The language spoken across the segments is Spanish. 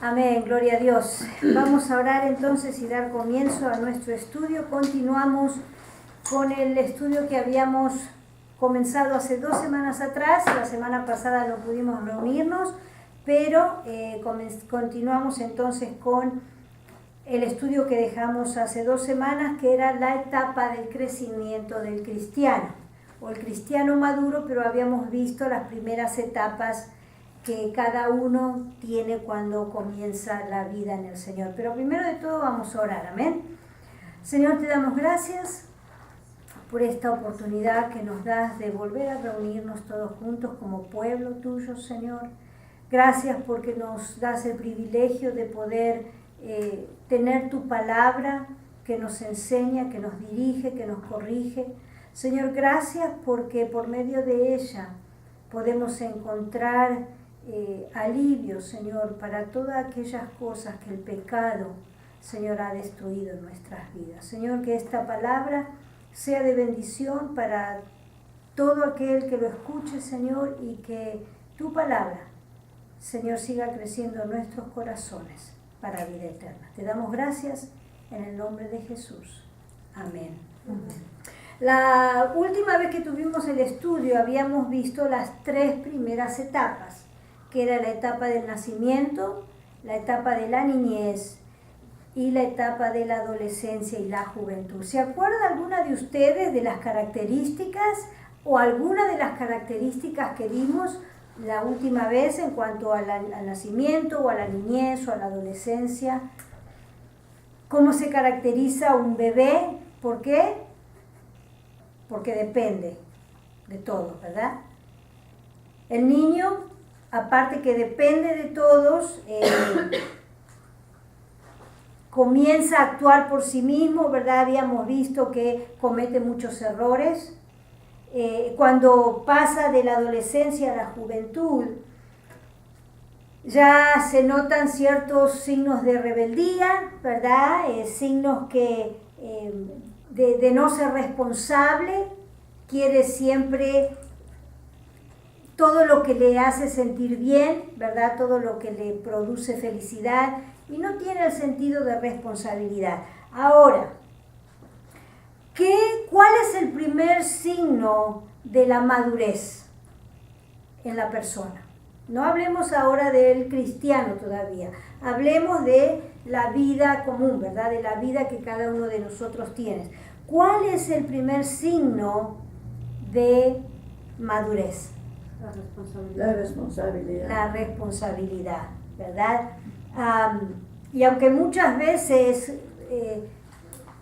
Amén, gloria a Dios. Vamos a orar entonces y dar comienzo a nuestro estudio. Continuamos con el estudio que habíamos comenzado hace 2 semanas atrás. La semana pasada no pudimos reunirnos, pero continuamos entonces con el estudio que dejamos hace 2 semanas, que era la etapa del crecimiento del cristiano, o el cristiano maduro, pero habíamos visto las primeras etapas que cada uno tiene cuando comienza la vida en el Señor. Pero primero de todo vamos a orar, amén. Señor, te damos gracias por esta oportunidad que nos das de volver a reunirnos todos juntos como pueblo tuyo, Señor. Gracias porque nos das el privilegio de poder tener tu palabra que nos enseña, que nos dirige, que nos corrige. Señor, gracias porque por medio de ella podemos encontrar alivio, Señor, para todas aquellas cosas que el pecado, Señor, ha destruido en nuestras vidas. Señor, que esta palabra sea de bendición para todo aquel que lo escuche, Señor, y que tu palabra, Señor, siga creciendo en nuestros corazones para vida eterna. Te damos gracias en el nombre de Jesús. Amén. La última vez que tuvimos el estudio habíamos visto las 3 primeras etapas, que era la etapa del nacimiento, la etapa de la niñez y la etapa de la adolescencia y la juventud. ¿Se acuerda alguna de ustedes de las características o alguna de las características que vimos la última vez en cuanto al nacimiento o a la niñez o a la adolescencia? ¿Cómo se caracteriza un bebé? ¿Por qué? Porque depende de todo, ¿verdad? El niño, aparte que depende de todos, comienza a actuar por sí mismo, ¿verdad? Habíamos visto que comete muchos errores. Cuando pasa de la adolescencia a la juventud, ya se notan ciertos signos de rebeldía, ¿verdad? Signos que de no ser responsable, quiere siempre todo lo que le hace sentir bien, ¿verdad? Todo lo que le produce felicidad, y no tiene el sentido de responsabilidad. Ahora, ¿cuál es el primer signo de la madurez en la persona? No hablemos ahora del cristiano todavía, hablemos de la vida común, ¿verdad? De la vida que cada uno de nosotros tiene. ¿Cuál es el primer signo de madurez? La responsabilidad. La responsabilidad, ¿verdad? Y aunque muchas veces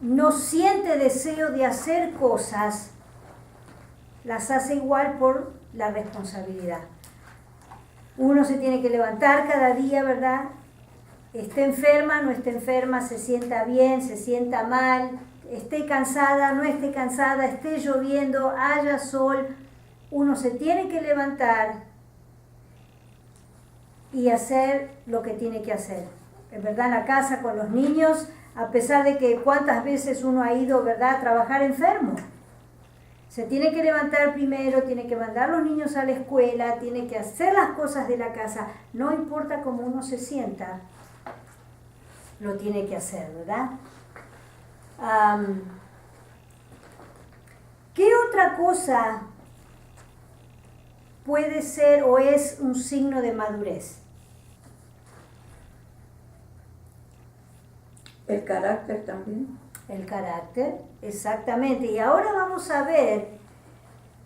no siente deseo de hacer cosas, las hace igual por la responsabilidad. Uno se tiene que levantar cada día, ¿verdad? Esté enferma, no esté enferma, se sienta bien, se sienta mal, esté cansada, no esté cansada, esté lloviendo, haya sol, uno se tiene que levantar y hacer lo que tiene que hacer. En verdad, en la casa con los niños, a pesar de que cuántas veces uno ha ido, ¿verdad?, a trabajar enfermo. Se tiene que levantar primero, tiene que mandar a los niños a la escuela, tiene que hacer las cosas de la casa. No importa cómo uno se sienta, lo tiene que hacer, ¿verdad? ¿Qué otra cosa puede ser o es un signo de madurez? El carácter también. El carácter, exactamente. Y ahora vamos a ver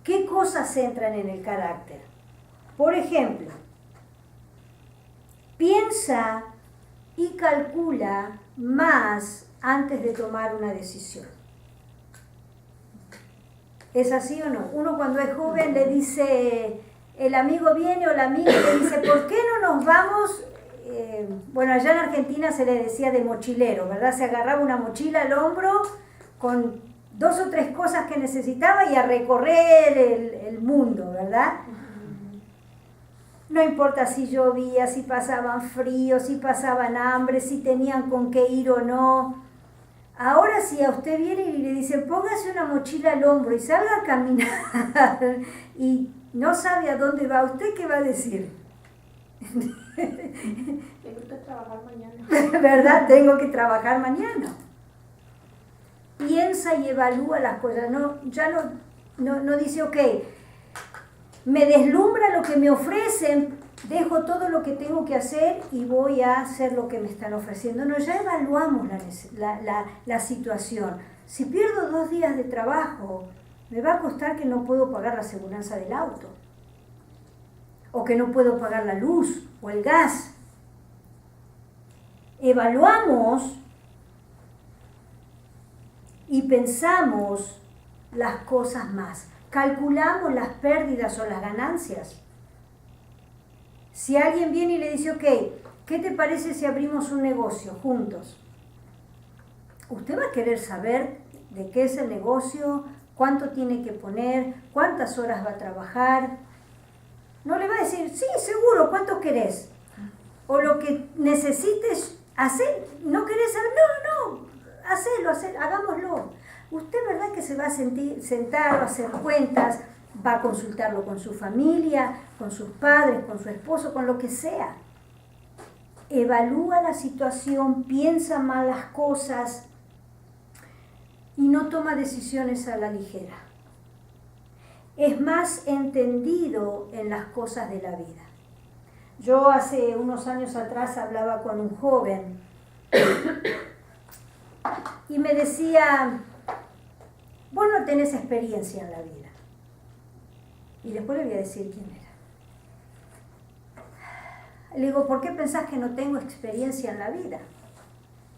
qué cosas entran en el carácter. Por ejemplo, piensa y calcula más antes de tomar una decisión. ¿Es así o no? Uno cuando es joven le dice, el amigo viene o la amiga le dice, ¿por qué no nos vamos? Bueno, allá en Argentina se le decía de mochilero, ¿verdad? Se agarraba una mochila al hombro con 2 o 3 cosas que necesitaba y a recorrer el mundo, ¿verdad? No importa si llovía, si pasaban frío, si pasaban hambre, si tenían con qué ir o no. Ahora si a usted viene y le dice, póngase una mochila al hombro y salga a caminar y no sabe a dónde va, ¿usted qué va a decir? Me gusta trabajar mañana. ¿Verdad? Tengo que trabajar mañana. Piensa y evalúa las cosas. No dice, ok, me deslumbra lo que me ofrecen, dejo todo lo que tengo que hacer y voy a hacer lo que me están ofreciendo. No, ya evaluamos la situación. Si pierdo 2 días de trabajo, me va a costar que no puedo pagar la aseguranza del auto, o que no puedo pagar la luz o el gas. Evaluamos y pensamos las cosas más. Calculamos las pérdidas o las ganancias. Si alguien viene y le dice, ok, ¿qué te parece si abrimos un negocio juntos? Usted va a querer saber de qué es el negocio, cuánto tiene que poner, cuántas horas va a trabajar. No le va a decir, sí, seguro, ¿cuánto querés? O lo que necesites hacer, ¿no querés saber? No, hacelo, hagámoslo. Usted, ¿verdad que se va a sentar, va a hacer cuentas, va a consultarlo con su familia, con sus padres, con su esposo, con lo que sea? Evalúa la situación, piensa mal las cosas y no toma decisiones a la ligera. Es más entendido en las cosas de la vida. Yo hace unos años atrás hablaba con un joven y me decía, vos no tenés experiencia en la vida. Y después le voy a decir quién era. Le digo, ¿por qué pensás que no tengo experiencia en la vida?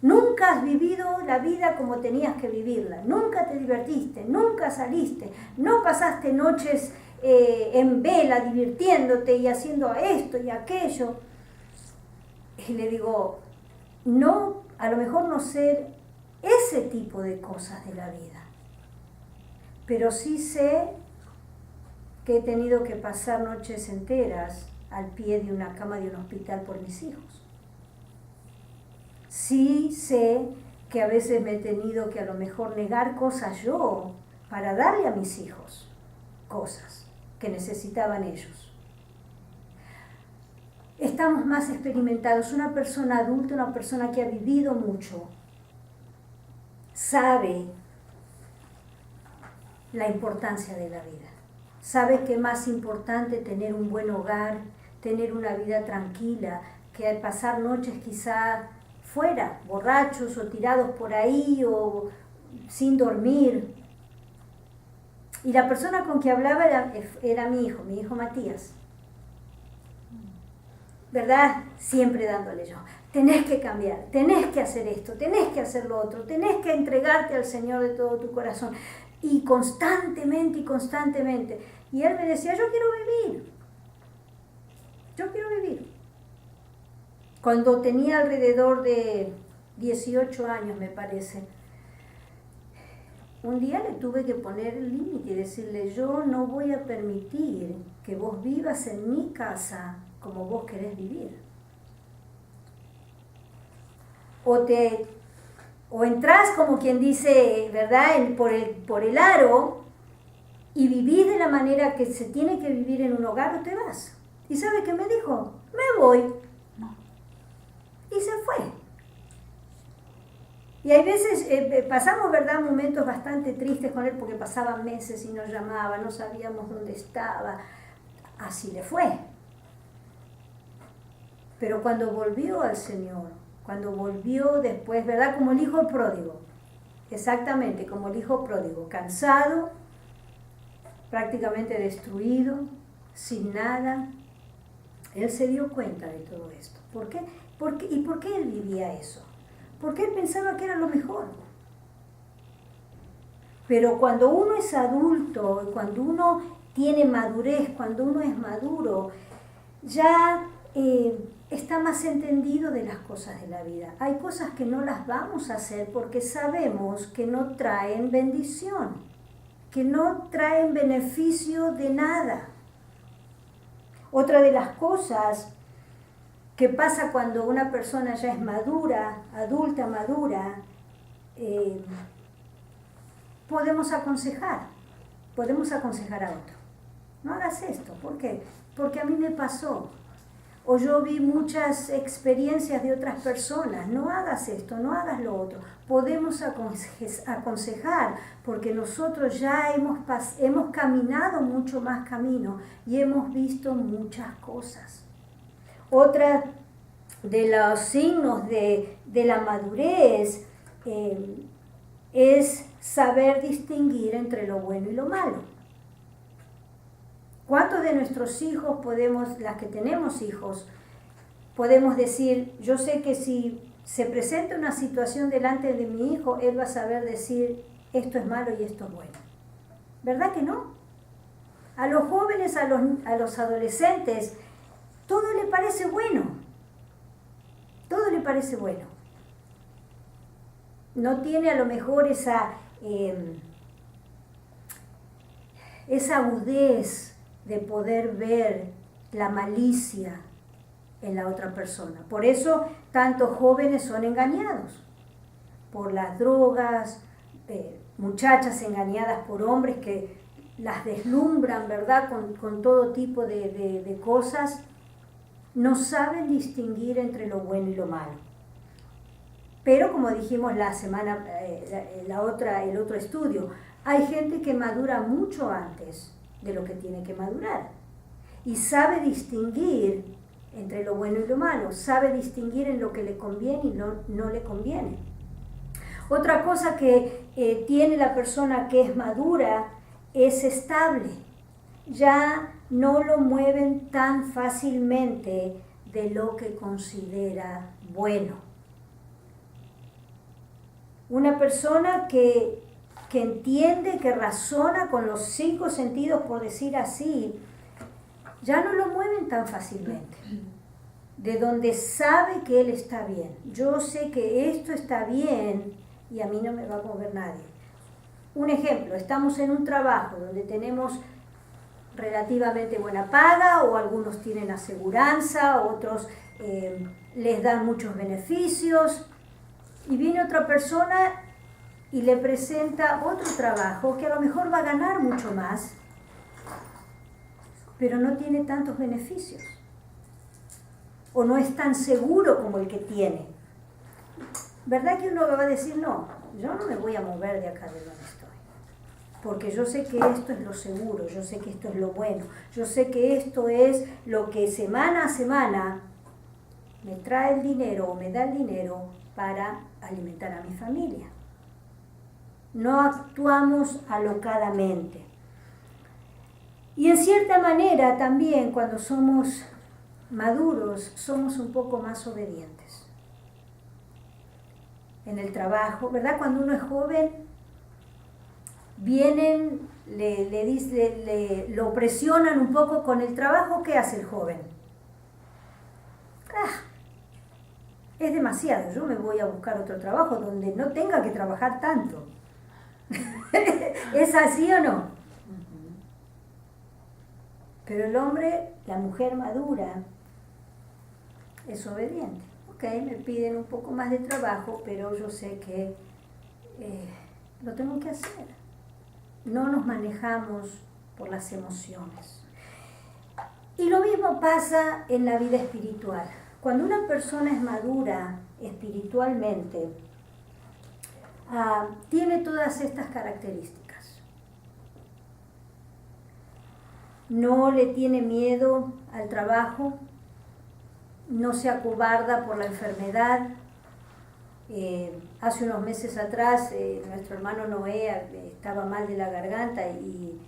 Nunca has vivido la vida como tenías que vivirla, nunca te divertiste, nunca saliste, no pasaste noches en vela divirtiéndote y haciendo esto y aquello. Y le digo, no, a lo mejor no sé ese tipo de cosas de la vida, pero sí sé que he tenido que pasar noches enteras al pie de una cama de un hospital por mis hijos. Sí sé que a veces me he tenido que a lo mejor negar cosas yo para darle a mis hijos cosas que necesitaban ellos. Estamos más experimentados. Una persona adulta, una persona que ha vivido mucho, sabe la importancia de la vida. Sabe que es más importante tener un buen hogar, tener una vida tranquila, que pasar noches quizá fuera, borrachos o tirados por ahí o sin dormir. Y la persona con que hablaba era mi hijo Matías. ¿Verdad? Siempre dándole yo. Tenés que cambiar, tenés que hacer esto, tenés que hacer lo otro, tenés que entregarte al Señor de todo tu corazón. Y constantemente. Y él me decía, yo quiero vivir. Cuando tenía alrededor de 18 años, me parece, un día le tuve que poner el límite y decirle, yo no voy a permitir que vos vivas en mi casa como vos querés vivir. O entrás como quien dice, ¿verdad?, por el aro y vivís de la manera que se tiene que vivir en un hogar, o te vas. ¿Y sabe qué me dijo? Me voy. Y se fue. Y hay veces pasamos, ¿verdad?, momentos bastante tristes con él porque pasaban meses y nos llamaba, no sabíamos dónde estaba. Así le fue. Pero cuando volvió al Señor, cuando volvió después, ¿verdad?, como el hijo pródigo, exactamente como el hijo pródigo, cansado, prácticamente destruido, sin nada, él se dio cuenta de todo esto. ¿Por qué? ¿Y por qué él vivía eso? Porque él pensaba que era lo mejor. Pero cuando uno es adulto, cuando uno tiene madurez, cuando uno es maduro, ya está más entendido de las cosas de la vida. Hay cosas que no las vamos a hacer porque sabemos que no traen bendición, que no traen beneficio de nada. Otra de las cosas que pasa cuando una persona ya es madura, adulta, madura, podemos aconsejar a otro. No hagas esto. ¿Por qué? Porque a mí me pasó. o yo vi muchas experiencias de otras personas, no hagas esto, no hagas lo otro. Podemos aconsejar, porque nosotros ya hemos caminado mucho más camino y hemos visto muchas cosas. Otra de los signos de la madurez es saber distinguir entre lo bueno y lo malo. ¿Cuántos de nuestros hijos las que tenemos hijos, podemos decir, yo sé que si se presenta una situación delante de mi hijo, él va a saber decir, esto es malo y esto es bueno? ¿Verdad que no? A los jóvenes, a los adolescentes, todo le parece bueno. Todo le parece bueno. No tiene a lo mejor esa agudez de poder ver la malicia en la otra persona. Por eso tantos jóvenes son engañados por las drogas, muchachas engañadas por hombres que las deslumbran, ¿verdad?, con todo tipo de cosas. No saben distinguir entre lo bueno y lo malo. Pero como dijimos el otro estudio, hay gente que madura mucho antes de lo que tiene que madurar y sabe distinguir entre lo bueno y lo malo, sabe distinguir en lo que le conviene y no le conviene. Otra cosa que tiene la persona que es madura es estable. Ya no lo mueven tan fácilmente de lo que considera bueno. Una persona que entiende, que razona con los 5 sentidos, por decir así, ya no lo mueven tan fácilmente. De donde sabe que él está bien. Yo sé que esto está bien y a mí no me va a mover nadie. Un ejemplo, estamos en un trabajo donde tenemos relativamente buena paga, o algunos tienen aseguranza, otros les dan muchos beneficios, y viene otra persona y le presenta otro trabajo que a lo mejor va a ganar mucho más, pero no tiene tantos beneficios, o no es tan seguro como el que tiene. ¿Verdad que uno va a decir, no, yo no me voy a mover de acá de donde estoy? Porque yo sé que esto es lo seguro, yo sé que esto es lo bueno, yo sé que esto es lo que semana a semana me trae el dinero o me da el dinero para alimentar a mi familia. No actuamos alocadamente. Y en cierta manera también cuando somos maduros somos un poco más obedientes. En el trabajo, ¿verdad? Cuando uno es joven, vienen, lo presionan un poco con el trabajo. ¿Qué hace el joven? Es demasiado, yo me voy a buscar otro trabajo donde no tenga que trabajar tanto. ¿Es así o no? Pero el hombre, la mujer madura, es obediente. Ok, me piden un poco más de trabajo, pero yo sé que lo tengo que hacer. No nos manejamos por las emociones. Y lo mismo pasa en la vida espiritual. Cuando una persona es madura espiritualmente, tiene todas estas características. No le tiene miedo al trabajo, no se acobarda por la enfermedad. Hace unos meses atrás nuestro hermano Noé estaba mal de la garganta y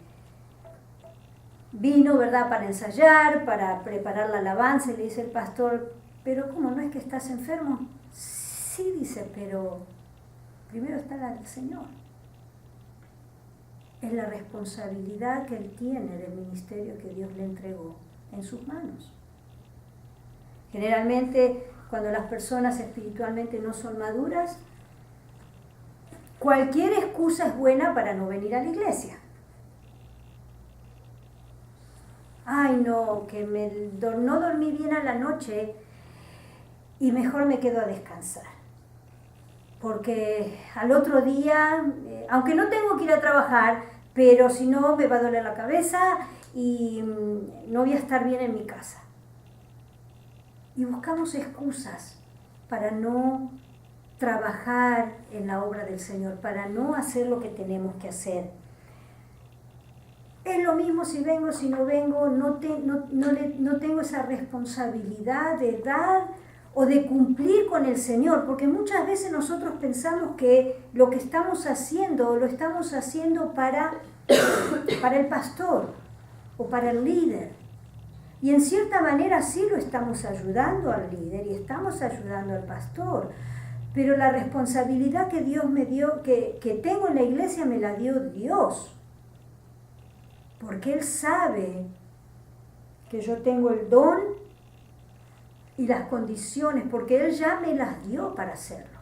vino, ¿verdad?, para ensayar, para preparar la alabanza, y le dice el pastor, pero ¿cómo, no es que estás enfermo? Sí, dice, pero primero está el Señor. Es la responsabilidad que él tiene del ministerio que Dios le entregó en sus manos. Generalmente, cuando las personas espiritualmente no son maduras, cualquier excusa es buena para no venir a la iglesia. Ay, no, que no dormí bien a la noche y mejor me quedo a descansar. Porque al otro día, aunque no tengo que ir a trabajar, pero si no me va a doler la cabeza y no voy a estar bien en mi casa. y buscamos excusas para no trabajar en la obra del Señor, para no hacer lo que tenemos que hacer. Es lo mismo si vengo, si no vengo, no tengo esa responsabilidad de dar o de cumplir con el Señor, porque muchas veces nosotros pensamos que lo que estamos haciendo, lo estamos haciendo para el pastor o para el líder. Y en cierta manera sí lo estamos ayudando al líder y estamos ayudando al pastor, pero la responsabilidad que Dios me dio, que tengo en la iglesia, me la dio Dios. Porque Él sabe que yo tengo el don y las condiciones, porque Él ya me las dio para hacerlo.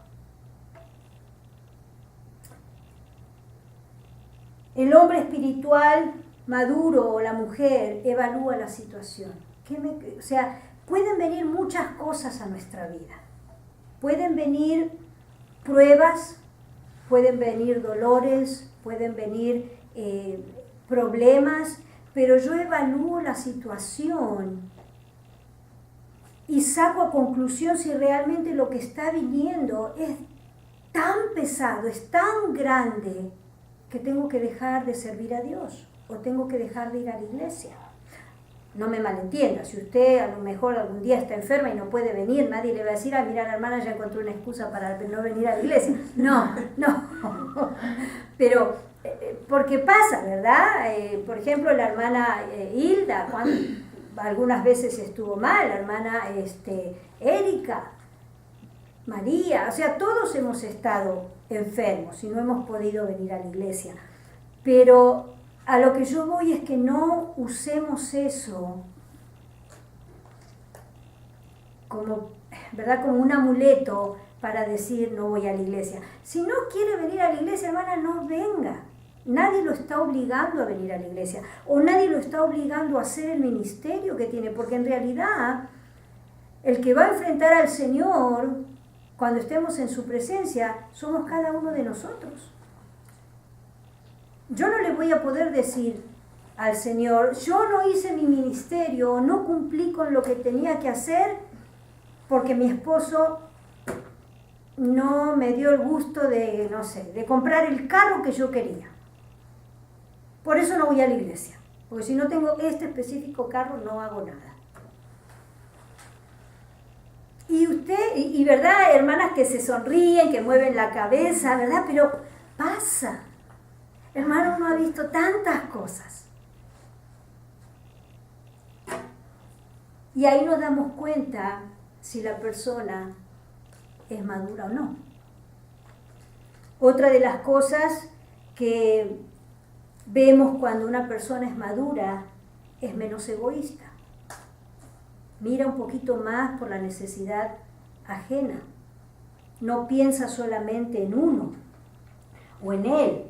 El hombre espiritual maduro o la mujer evalúa la situación. O sea, pueden venir muchas cosas a nuestra vida. Pueden venir pruebas, pueden venir dolores, pueden venir problemas, pero yo evalúo la situación y saco a conclusión si realmente lo que está viniendo es tan pesado, es tan grande, que tengo que dejar de servir a Dios o tengo que dejar de ir a la iglesia. No me malentienda, si usted a lo mejor algún día está enferma y no puede venir, nadie le va a decir, mira, la hermana ya encontró una excusa para no venir a la iglesia. No. Pero, porque pasa, ¿verdad? Por ejemplo, la hermana Hilda, algunas veces estuvo mal, la hermana Erika, María, o sea, todos hemos estado enfermos y no hemos podido venir a la iglesia. Pero a lo que yo voy es que no usemos eso como, ¿verdad?, como un amuleto para decir no voy a la iglesia. Si no quiere venir a la iglesia, hermana, no venga. Nadie lo está obligando a venir a la iglesia o nadie lo está obligando a hacer el ministerio que tiene, porque en realidad el que va a enfrentar al Señor cuando estemos en su presencia somos cada uno de nosotros. Yo no le voy a poder decir al Señor, yo no hice mi ministerio, no cumplí con lo que tenía que hacer porque mi esposo no me dio el gusto de comprar el carro que yo quería. Por eso no voy a la iglesia, porque si no tengo este específico carro no hago nada. Y usted, y verdad, hermanas que se sonríen, que mueven la cabeza, ¿verdad? Pero pasa. Hermano, uno ha visto tantas cosas. Y ahí nos damos cuenta si la persona es madura o no. Otra de las cosas que vemos cuando una persona es madura es menos egoísta. Mira un poquito más por la necesidad ajena. No piensa solamente en uno o en él.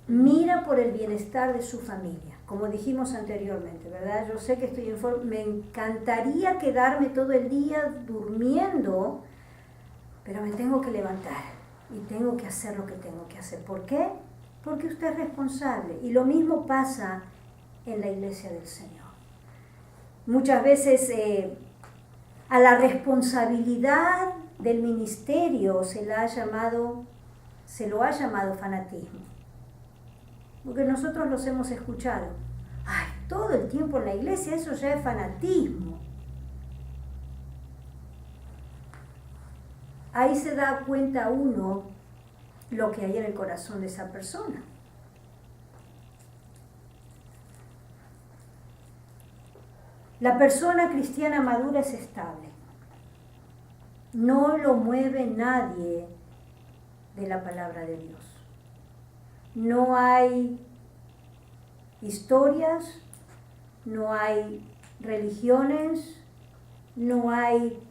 Mira por el bienestar de su familia, como dijimos anteriormente, ¿verdad? Yo sé que estoy me encantaría quedarme todo el día durmiendo, pero me tengo que levantar y tengo que hacer lo que tengo que hacer. ¿Por qué? Porque usted es responsable. Y lo mismo pasa en la iglesia del Señor. Muchas veces a la responsabilidad del ministerio se lo ha llamado fanatismo. Porque nosotros los hemos escuchado. Ay, todo el tiempo en la iglesia, eso ya es fanatismo. Ahí se da cuenta uno lo que hay en el corazón de esa persona. La persona cristiana madura es estable. No lo mueve nadie de la palabra de Dios. No hay historias, no hay religiones, no hay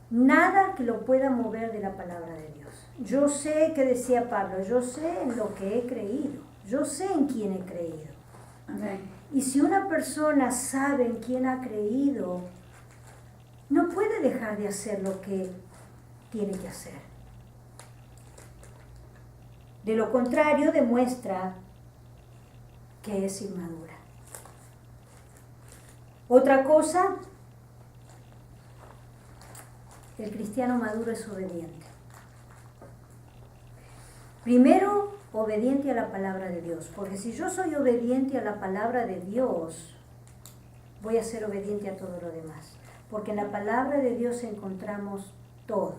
nada que lo pueda mover de la palabra de Dios. Yo sé que decía Pablo, yo sé en lo que he creído, yo sé en quién he creído. Amén. Y si una persona sabe en quién ha creído, no puede dejar de hacer lo que tiene que hacer. De lo contrario, demuestra que es inmadura. Otra cosa, el cristiano maduro es obediente. Primero, obediente a la palabra de Dios, porque si yo soy obediente a la palabra de Dios, voy a ser obediente a todo lo demás, porque en la palabra de Dios encontramos todo.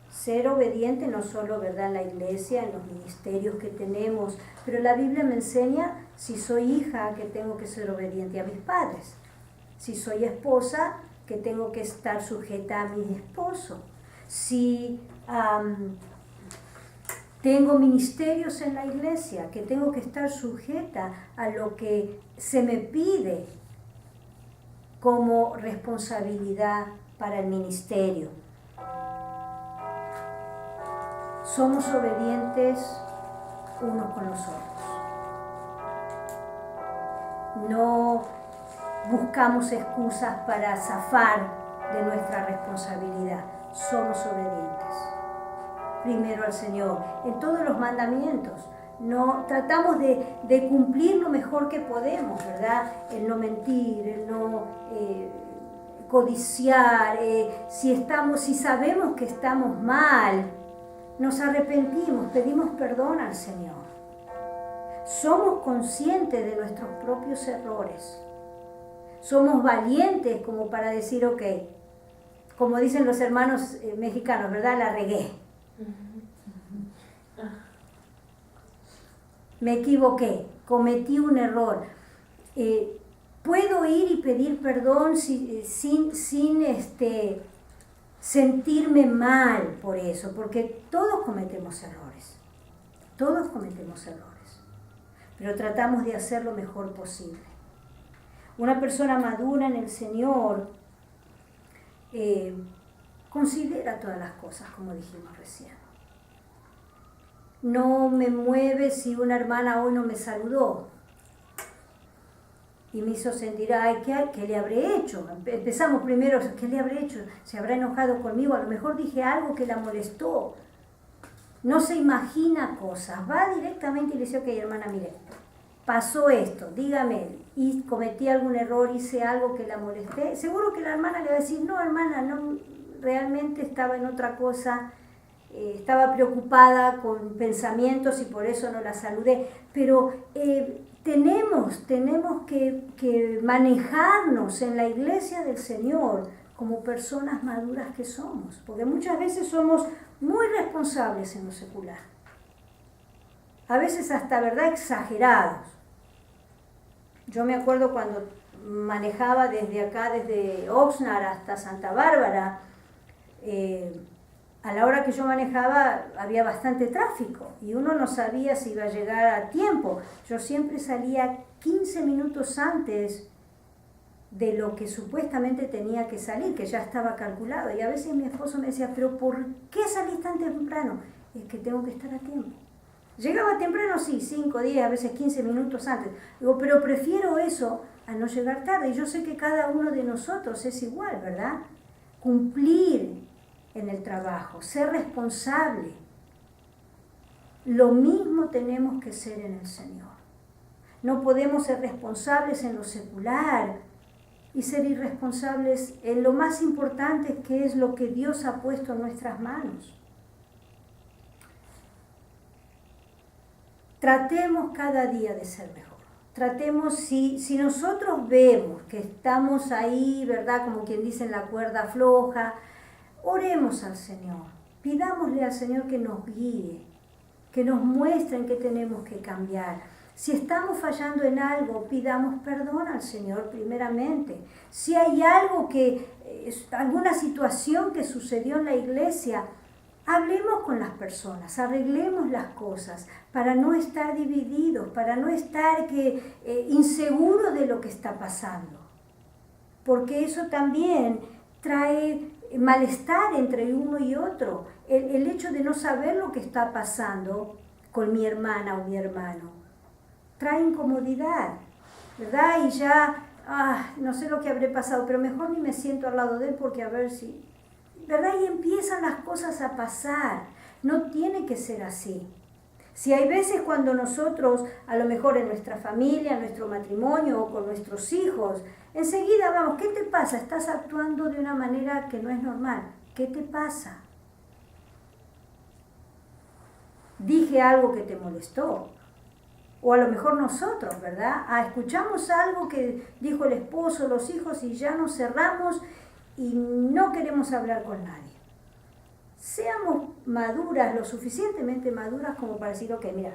Ser obediente no solo, ¿verdad?, en la iglesia, en los ministerios que tenemos, pero la Biblia me enseña, si soy hija, que tengo que ser obediente a mis padres. Si soy esposa, que tengo que estar sujeta a mi esposo. Si tengo ministerios en la iglesia, que tengo que estar sujeta a lo que se me pide como responsabilidad para el ministerio. Somos obedientes unos con los otros. No buscamos excusas para zafar de nuestra responsabilidad. Somos obedientes. Primero al Señor, en todos los mandamientos. No, tratamos de cumplir lo mejor que podemos, ¿verdad? El no mentir, el no codiciar. Si sabemos que estamos mal, nos arrepentimos, pedimos perdón al Señor. Somos conscientes de nuestros propios errores. Somos valientes como para decir, ok, como dicen los hermanos mexicanos, ¿verdad? La regué. Me equivoqué, cometí un error. Puedo ir y pedir perdón sin sentirme mal por eso, porque todos cometemos errores. Todos cometemos errores. Pero tratamos de hacer lo mejor posible. Una persona madura en el Señor considera todas las cosas, como dijimos recién. No me mueve si una hermana hoy no me saludó y me hizo sentir, ay, ¿qué le habré hecho? Empezamos primero, ¿qué le habré hecho? ¿Se habrá enojado conmigo? A lo mejor dije algo que la molestó. No se imagina cosas, va directamente y le dice, ok, hermana, mire, pasó esto, dígame, y cometí algún error, hice algo que la molesté. Seguro que la hermana le va a decir, no, hermana, no, realmente estaba en otra cosa, estaba preocupada con pensamientos y por eso no la saludé. Pero tenemos que manejarnos en la iglesia del Señor como personas maduras que somos, porque muchas veces somos muy responsables en lo secular. A veces hasta, ¿verdad?, exagerados. Yo me acuerdo cuando manejaba desde acá, desde Oxnard hasta Santa Bárbara, a la hora que yo manejaba había bastante tráfico y uno no sabía si iba a llegar a tiempo. Yo siempre salía 15 minutos antes de lo que supuestamente tenía que salir, que ya estaba calculado. Y a veces mi esposo me decía, ¿pero por qué salís tan temprano? Es que tengo que estar a tiempo. Llegaba temprano, sí, 5, 10, a veces 15 minutos antes. Digo, pero prefiero eso a no llegar tarde. Y yo sé que cada uno de nosotros es igual, ¿verdad? Cumplir en el trabajo, ser responsable. Lo mismo tenemos que ser en el Señor. No podemos ser responsables en lo secular y ser irresponsables en lo más importante, que es lo que Dios ha puesto en nuestras manos. Tratemos cada día de ser mejor. Tratemos, si nosotros vemos que estamos ahí, ¿verdad?, como quien dice, en la cuerda floja, oremos al Señor. Pidámosle al Señor que nos guíe, que nos muestre en qué tenemos que cambiar. Si estamos fallando en algo, pidamos perdón al Señor primeramente. Si hay algo alguna situación que sucedió en la iglesia, hablemos con las personas, arreglemos las cosas para no estar divididos, para no estar inseguros de lo que está pasando. Porque eso también trae malestar entre uno y otro. El hecho de no saber lo que está pasando con mi hermana o mi hermano trae incomodidad, ¿verdad? Y ya, no sé lo que habré pasado, pero mejor ni me siento al lado de él porque a ver si... ¿verdad? Y empiezan las cosas a pasar. No tiene que ser así. Si hay veces cuando nosotros, a lo mejor en nuestra familia, en nuestro matrimonio o con nuestros hijos, Enseguida vamos, ¿qué te pasa? Estás actuando de una manera que no es normal. ¿Qué te pasa? Dije algo que te molestó. O a lo mejor nosotros, ¿verdad? Escuchamos algo que dijo el esposo, los hijos y ya nos cerramos y no queremos hablar con nadie. Seamos maduras, lo suficientemente maduras como para decir, ok, mira,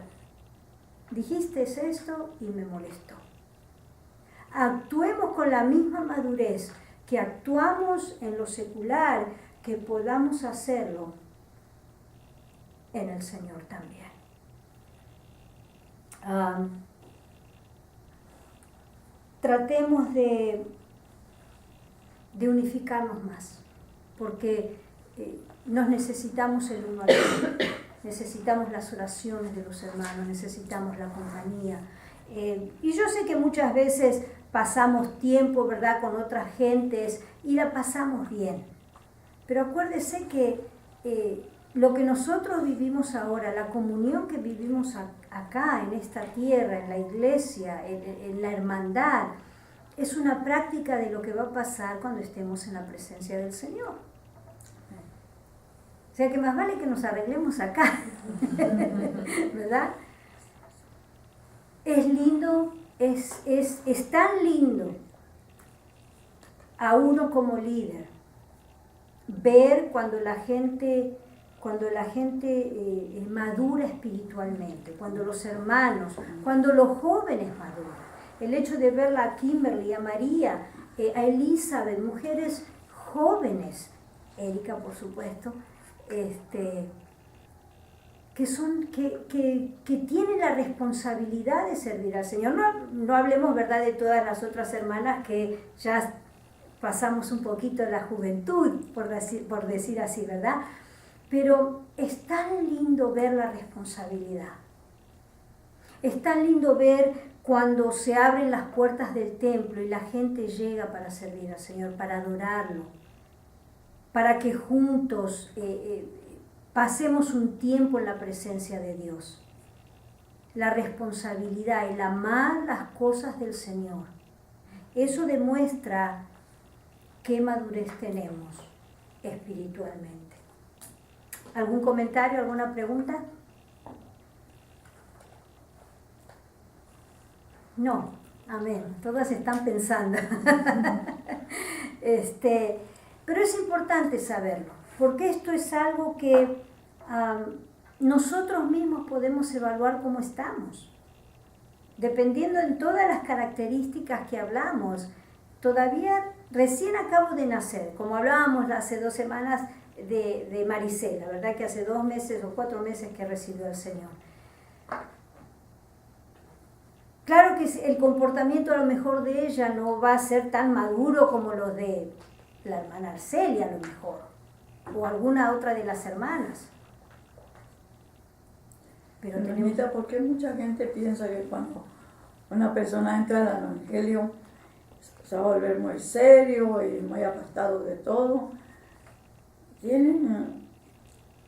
dijiste esto y me molestó. Actuemos con la misma madurez que actuamos en lo secular, que podamos hacerlo en el Señor también. Tratemos de unificarnos más, porque nos necesitamos el uno al otro, necesitamos las oraciones de los hermanos, necesitamos la compañía. Y yo sé que muchas veces pasamos tiempo, ¿verdad?, con otras gentes y la pasamos bien, pero acuérdese que lo que nosotros vivimos ahora, la comunión que vivimos acá, en esta tierra, en la iglesia, en la hermandad, es una práctica de lo que va a pasar cuando estemos en la presencia del Señor. O sea que más vale que nos arreglemos acá, ¿verdad? Es lindo, es tan lindo a uno como líder ver cuando la gente madura espiritualmente, cuando los hermanos, cuando los jóvenes maduran. El hecho de verla a Kimberly, a María, a Elizabeth, mujeres jóvenes, Erika por supuesto, que tienen la responsabilidad de servir al Señor. No hablemos, ¿verdad?, de todas las otras hermanas que ya pasamos un poquito la juventud, por decir así, ¿verdad? Pero es tan lindo ver la responsabilidad. Es tan lindo ver cuando se abren las puertas del templo y la gente llega para servir al Señor, para adorarlo, para que juntos pasemos un tiempo en la presencia de Dios. La responsabilidad, el amar las cosas del Señor, eso demuestra qué madurez tenemos espiritualmente. ¿Algún comentario, alguna pregunta? No, amén. Todas están pensando. Pero es importante saberlo, porque esto es algo que nosotros mismos podemos evaluar cómo estamos. Dependiendo en todas las características que hablamos, todavía recién acabo de nacer, como hablábamos hace 2 semanas de Marisela, ¿verdad? Que hace 2 meses o 4 meses que recibió al Señor. Claro que el comportamiento a lo mejor de ella no va a ser tan maduro como los de la hermana Arcelia a lo mejor, o alguna otra de las hermanas. Pero Hermanita, ¿por qué mucha gente piensa que cuando una persona entra al Evangelio se va a volver muy serio y muy apartado de todo? Tienen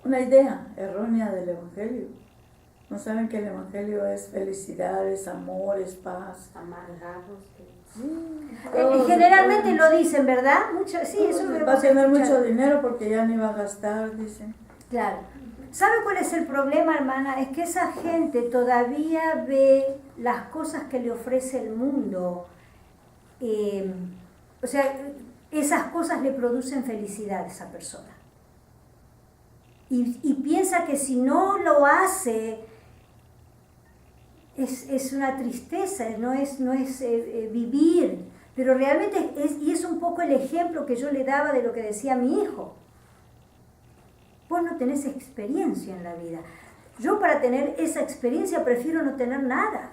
una idea errónea del Evangelio. No saben que el Evangelio es felicidades, amores, paz. Amargados. Sí, generalmente lo dicen, ¿verdad? Sí, eso va a tener mucho dinero porque ya ni va a gastar, dicen. Claro. ¿Sabe cuál es el problema, hermana? Es que esa gente todavía ve las cosas que le ofrece el mundo. O sea, esas cosas le producen felicidad a esa persona. Y piensa que si no lo hace, es una tristeza, no es vivir. Pero realmente es un poco el ejemplo que yo le daba de lo que decía mi hijo. Vos no tenés experiencia en la vida. Yo para tener esa experiencia prefiero no tener nada.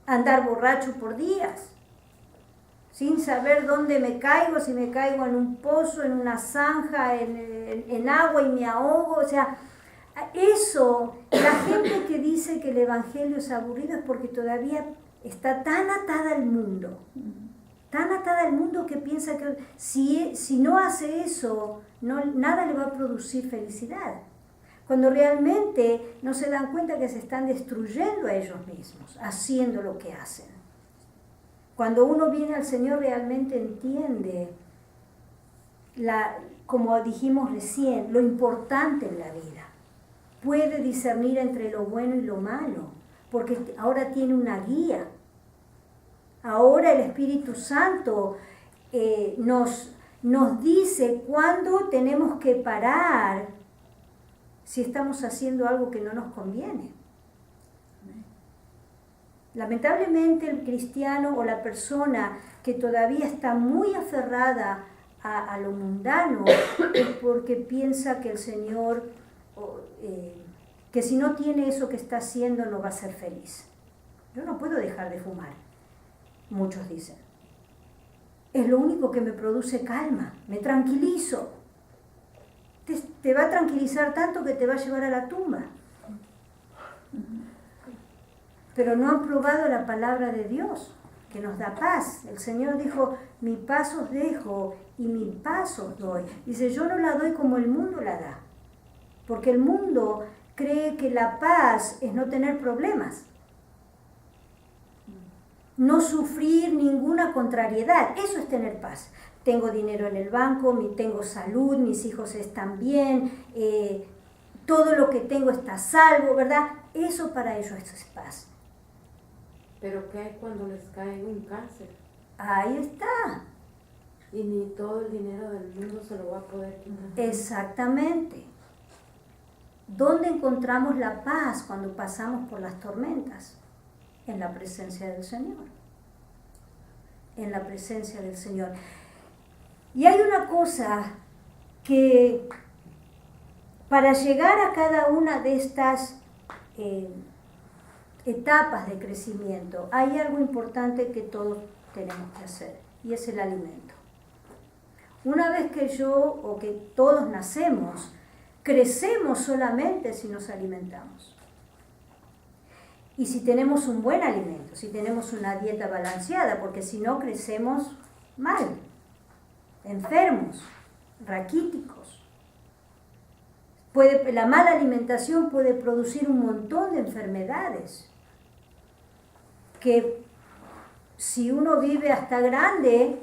Andar borracho por días, sin saber dónde me caigo, si me caigo en un pozo, en una zanja, en agua y me ahogo. O sea, eso, la gente que dice que el Evangelio es aburrido es porque todavía está tan atada al mundo. Tan atada al mundo que piensa que si no hace eso, nada le va a producir felicidad. Cuando realmente no se dan cuenta que se están destruyendo a ellos mismos, haciendo lo que hacen. Cuando uno viene al Señor realmente entiende, como dijimos recién, lo importante en la vida. Puede discernir entre lo bueno y lo malo, porque ahora tiene una guía. Ahora el Espíritu Santo nos dice cuándo tenemos que parar si estamos haciendo algo que no nos conviene. Lamentablemente el cristiano o la persona que todavía está muy aferrada a lo mundano es porque piensa que el Señor, que si no tiene eso que está haciendo no va a ser feliz. Yo no puedo dejar de fumar, muchos dicen. Es lo único que me produce calma, me tranquilizo. Te va a tranquilizar tanto que te va a llevar a la tumba. Pero no han probado la palabra de Dios, que nos da paz. El Señor dijo, mi paz os dejo y mi paz os doy. Dice, yo no la doy como el mundo la da. Porque el mundo cree que la paz es no tener problemas. No sufrir ninguna contrariedad. Eso es tener paz. Tengo dinero en el banco, tengo salud, mis hijos están bien, todo lo que tengo está a salvo, ¿verdad? Eso para ellos es paz. Pero ¿qué hay cuando les cae un cáncer? Ahí está. Y ni todo el dinero del mundo se lo va a poder quitar. Exactamente. ¿Dónde encontramos la paz cuando pasamos por las tormentas? En la presencia del Señor. En la presencia del Señor. Y hay una cosa que para llegar a cada una de estas etapas de crecimiento, hay algo importante que todos tenemos que hacer, y es el alimento. Una vez que o que todos nacemos, crecemos solamente si nos alimentamos. Y si tenemos un buen alimento, si tenemos una dieta balanceada, porque si no crecemos mal, enfermos, raquíticos. La mala alimentación puede producir un montón de enfermedades que si uno vive hasta grande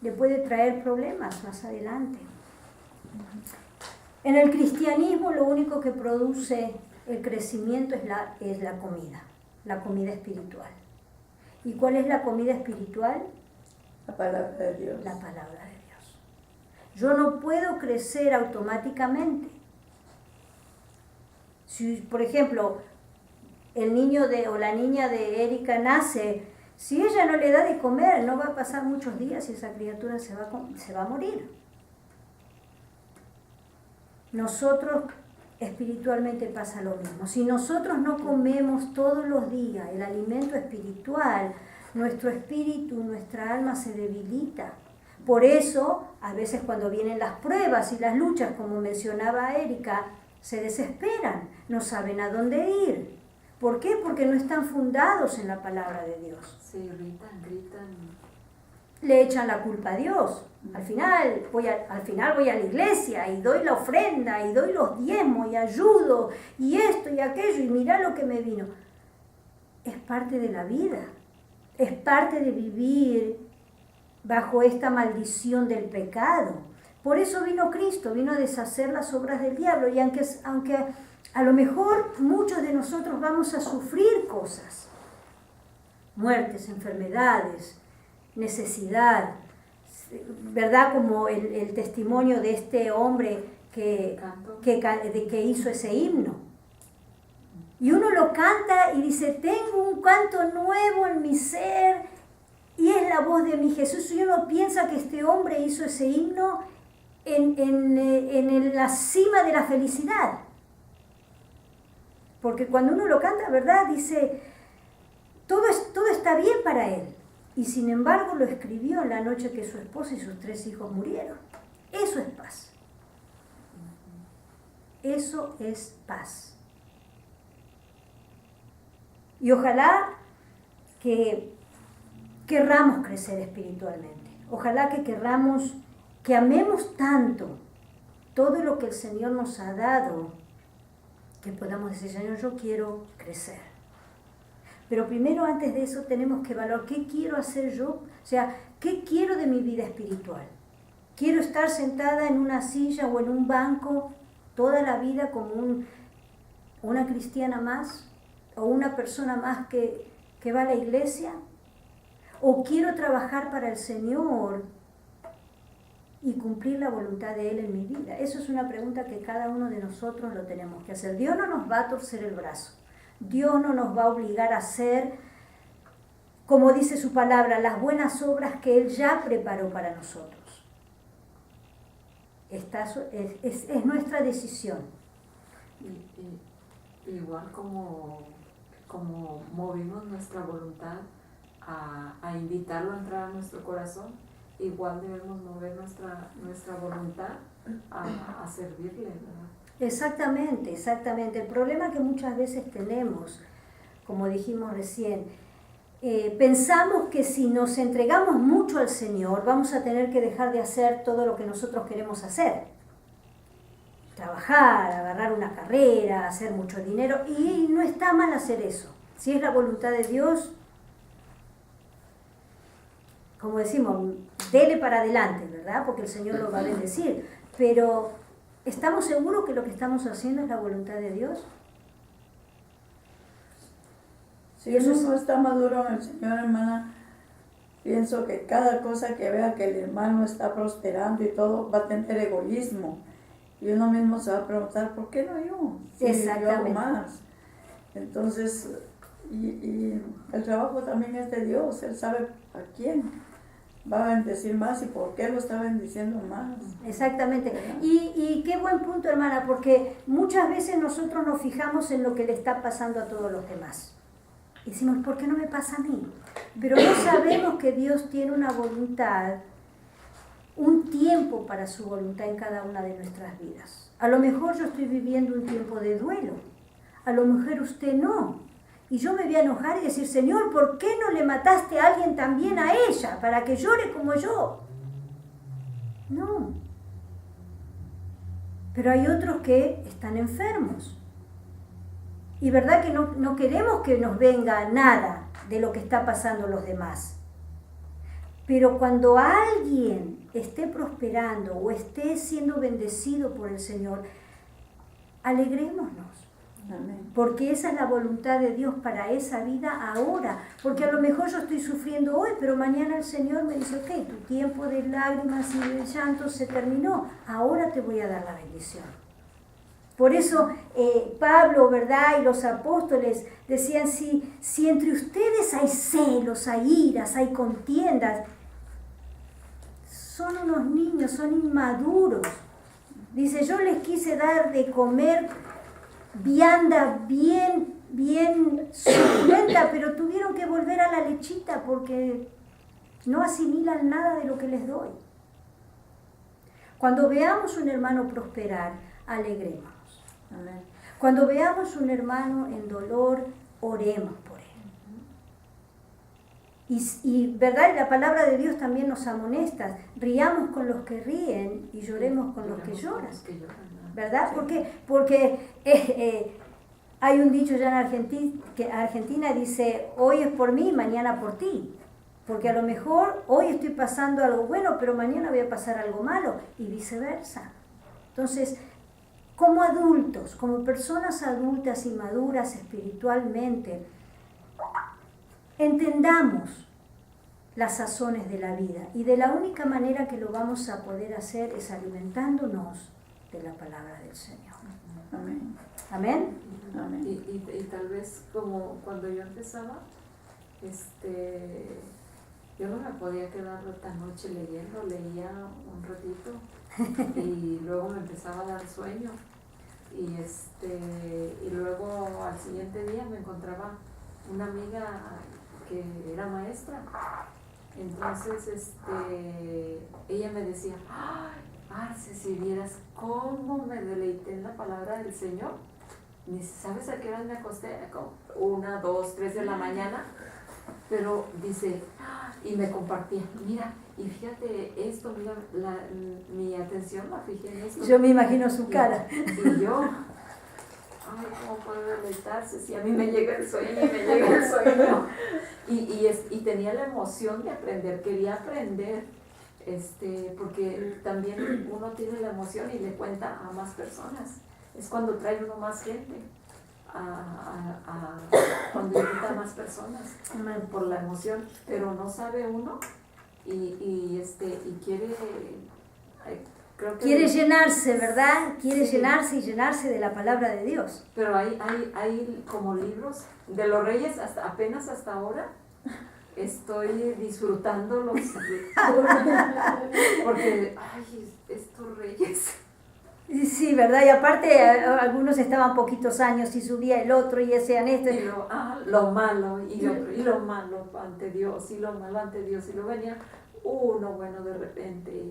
le puede traer problemas más adelante. En el cristianismo lo único que produce el crecimiento es la comida espiritual. ¿Y cuál es la comida espiritual? La palabra de Dios. La palabra de Dios. Yo no puedo crecer automáticamente. Si, por ejemplo, el niño o la niña de Erika nace, si ella no le da de comer, no va a pasar muchos días y esa criatura se va a morir. Nosotros espiritualmente pasa lo mismo. Si nosotros no comemos todos los días el alimento espiritual, nuestro espíritu, nuestra alma se debilita. Por eso, a veces cuando vienen las pruebas y las luchas, como mencionaba Erika, se desesperan, no saben a dónde ir. ¿Por qué? Porque no están fundados en la palabra de Dios. Se irritan, gritan. Le echan la culpa a Dios. Al final voy a la iglesia y doy la ofrenda y doy los diezmos y ayudo y esto y aquello y mirá lo que me vino. Es parte de la vida. Es parte de vivir bajo esta maldición del pecado. Por eso vino Cristo, vino a deshacer las obras del diablo. Y aunque a lo mejor muchos de nosotros vamos a sufrir cosas, muertes, enfermedades, necesidad, ¿verdad? Como el testimonio de este hombre que hizo ese himno. Y uno lo canta y dice, tengo un canto nuevo en mi ser y es la voz de mi Jesús. Y uno piensa que este hombre hizo ese himno en la cima de la felicidad. Porque cuando uno lo canta, ¿verdad? Dice, todo está bien para él. Y sin embargo lo escribió en la noche que su esposa y sus 3 hijos murieron. Eso es paz. Eso es paz. Y ojalá que querramos crecer espiritualmente. Ojalá que amemos tanto todo lo que el Señor nos ha dado, que podamos decir, Señor, yo quiero crecer. Pero primero, antes de eso, tenemos que valorar qué quiero hacer yo, o sea, qué quiero de mi vida espiritual. ¿Quiero estar sentada en una silla o en un banco toda la vida como una cristiana más o una persona más que va a la iglesia? ¿O quiero trabajar para el Señor y cumplir la voluntad de Él en mi vida? Eso es una pregunta que cada uno de nosotros lo tenemos que hacer. Dios no nos va a torcer el brazo. Dios no nos va a obligar a hacer, como dice su palabra, las buenas obras que Él ya preparó para nosotros. Es nuestra decisión. Igual como movimos nuestra voluntad a invitarlo a entrar a nuestro corazón, igual debemos mover nuestra voluntad a servirle, ¿verdad? Exactamente, exactamente. El problema que muchas veces tenemos, como dijimos recién, pensamos que si nos entregamos mucho al Señor, vamos a tener que dejar de hacer todo lo que nosotros queremos hacer. Trabajar, agarrar una carrera, hacer mucho dinero, y no está mal hacer eso. Si es la voluntad de Dios, como decimos, dele para adelante, ¿verdad? Porque el Señor lo va a bendecir. Pero, ¿estamos seguros que lo que estamos haciendo es la voluntad de Dios? Si uno no está maduro en el Señor, hermana, pienso que cada cosa que vea que el hermano está prosperando y todo, va a tener egoísmo. Y uno mismo se va a preguntar, ¿por qué no yo? Si yo hago más. Entonces, y el trabajo también es de Dios. Él sabe a quién va a bendecir más y por qué lo está bendiciendo más. Exactamente. Y qué buen punto, hermana, porque muchas veces nosotros nos fijamos en lo que le está pasando a todos los demás. Y decimos, ¿por qué no me pasa a mí? Pero no sabemos que Dios tiene una voluntad, un tiempo para su voluntad en cada una de nuestras vidas. A lo mejor yo estoy viviendo un tiempo de duelo, a lo mejor usted no. Y yo me voy a enojar y decir, Señor, ¿por qué no le mataste a alguien también a ella, para que llore como yo? No. Pero hay otros que están enfermos. Y verdad que no queremos que nos venga nada de lo que está pasando los demás. Pero cuando alguien esté prosperando o esté siendo bendecido por el Señor, alegrémonos. Amén. Porque esa es la voluntad de Dios para esa vida ahora. Porque a lo mejor yo estoy sufriendo hoy, pero mañana el Señor me dice, ok, tu tiempo de lágrimas y de llanto se terminó. Ahora te voy a dar la bendición. Por eso Pablo, ¿verdad? Y los apóstoles decían, si entre ustedes hay celos, hay iras, hay contiendas, son unos niños, son inmaduros. Dice, yo les quise dar de comer vianda bien suculenta, pero tuvieron que volver a la lechita porque no asimilan nada de lo que les doy. Cuando veamos un hermano prosperar, alegrémonos. Amén. Cuando veamos un hermano en dolor, oremos por él. Y verdad, la palabra de Dios también nos amonesta, riamos con los que ríen y lloremos con los que lloran. ¿Verdad? Sí. ¿Por qué? Porque hay un dicho ya en Argentina dice, hoy es por mí, mañana por ti. Porque a lo mejor hoy estoy pasando algo bueno, pero mañana voy a pasar algo malo, y viceversa. Entonces, como adultos, como personas adultas y maduras espiritualmente, entendamos las sazones de la vida. Y de la única manera que lo vamos a poder hacer es alimentándonos de la palabra del Señor. Amén. Amén. Amén. Y tal vez como cuando yo empezaba, yo no me podía quedar esta noche leyendo, leía un ratito y luego me empezaba a dar sueño y luego al siguiente día me encontraba una amiga que era maestra. Entonces ella me decía, Arce, si vieras cómo me deleité en la palabra del Señor. Ni sabes a qué hora me acosté, como 1, 2, 3 de la mañana, pero dice, y me compartía, mira, y fíjate esto, mira, mi atención la fijé en esto. Yo me imagino su cara. Y yo, ay, ¿cómo puede deleitarse si a mí me llega el sueño y me llega el sueño? Y tenía la emoción de aprender, quería aprender, porque también uno tiene la emoción y le cuenta a más personas. Es cuando trae uno más gente, cuando invita a más personas por la emoción, pero no sabe uno y quiere, creo que quiere llenarse, ¿verdad? Quiere llenarse y llenarse de la palabra de Dios. Pero hay como libros de los reyes, apenas hasta ahora estoy disfrutando los porque estos reyes. Sí, ¿verdad? Y aparte algunos estaban poquitos años y subía el otro y hacían esto. Y lo malo y lo malo ante Dios y lo malo ante Dios y luego venía uno bueno de repente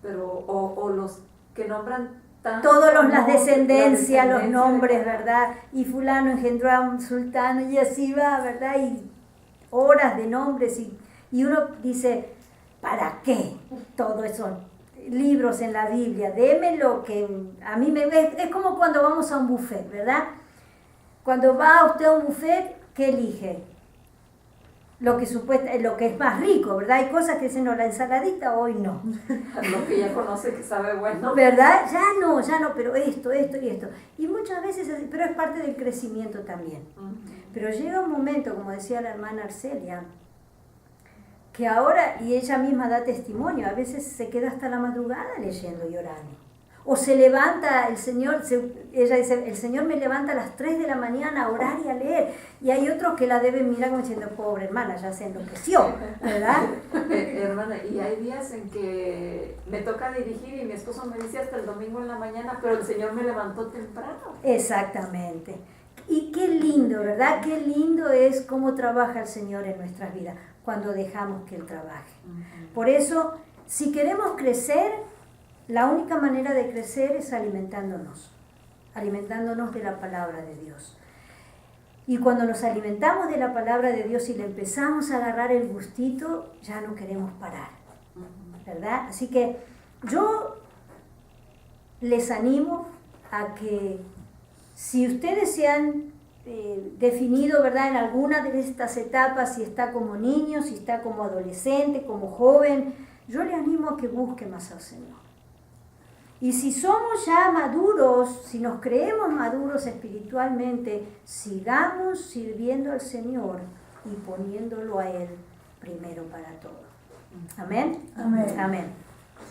pero o los que nombran todos las descendencias, los nombres, ¿verdad? Y fulano engendró a un sultano y así va, ¿verdad? Y horas de nombres y uno dice, ¿para qué todo eso? Libros en la Biblia, deme lo que a mí es como cuando vamos a un buffet, ¿verdad? Cuando va usted a un buffet, ¿qué elige? Lo que es más rico, ¿verdad? Hay cosas que dicen, no, la ensaladita hoy no. Lo que ya conoce que sabe bueno. ¿Verdad? Ya no, pero esto y esto. Y muchas veces, pero es parte del crecimiento también. Pero llega un momento, como decía la hermana Arcelia, que ahora, y ella misma da testimonio, a veces se queda hasta la madrugada leyendo y orando. O se levanta el Señor, ella dice, el Señor me levanta a las 3 de la mañana a orar y a leer. Y hay otros que la deben mirar como diciendo, pobre hermana, ya se enloqueció, ¿verdad? Hermana, y hay días en que me toca dirigir y mi esposo me dice hasta el domingo en la mañana, pero el Señor me levantó temprano. Exactamente. Y qué lindo, ¿verdad? Qué lindo es cómo trabaja el Señor en nuestras vidas, cuando dejamos que Él trabaje. Por eso, si queremos crecer, la única manera de crecer es alimentándonos de la palabra de Dios. Y cuando nos alimentamos de la palabra de Dios y le empezamos a agarrar el gustito, ya no queremos parar, ¿verdad? Así que yo les animo a que si ustedes se han definido, ¿verdad?, en alguna de estas etapas, si está como niño, si está como adolescente, como joven, yo le animo a que busque más al Señor. Y si somos ya maduros, si nos creemos maduros espiritualmente, sigamos sirviendo al Señor y poniéndolo a Él primero para todo. Amén. Amén. Amén.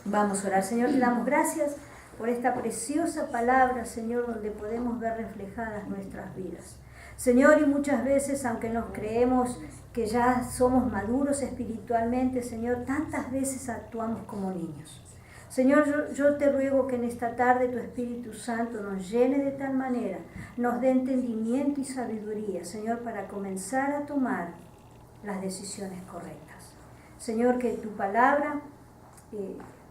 Vamos a orar. Señor, te damos gracias por esta preciosa palabra, Señor, donde podemos ver reflejadas nuestras vidas. Señor, y muchas veces, aunque nos creemos que ya somos maduros espiritualmente, Señor, tantas veces actuamos como niños. Señor, yo te ruego que en esta tarde tu Espíritu Santo nos llene de tal manera, nos dé entendimiento y sabiduría, Señor, para comenzar a tomar las decisiones correctas. Señor, que tu palabra,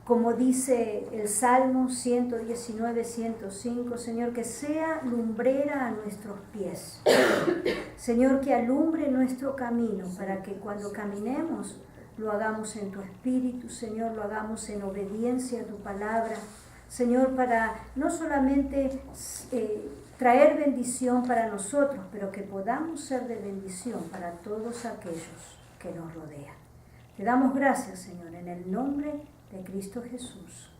como dice el Salmo 119, 105, Señor, que sea lumbrera a nuestros pies. Señor, que alumbre nuestro camino para que cuando caminemos lo hagamos en tu Espíritu, Señor, lo hagamos en obediencia a tu palabra. Señor, para no solamente traer bendición para nosotros, pero que podamos ser de bendición para todos aquellos que nos rodean. Te damos gracias, Señor, en el nombre de Cristo Jesús.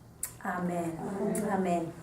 Amén. Amén. Amén.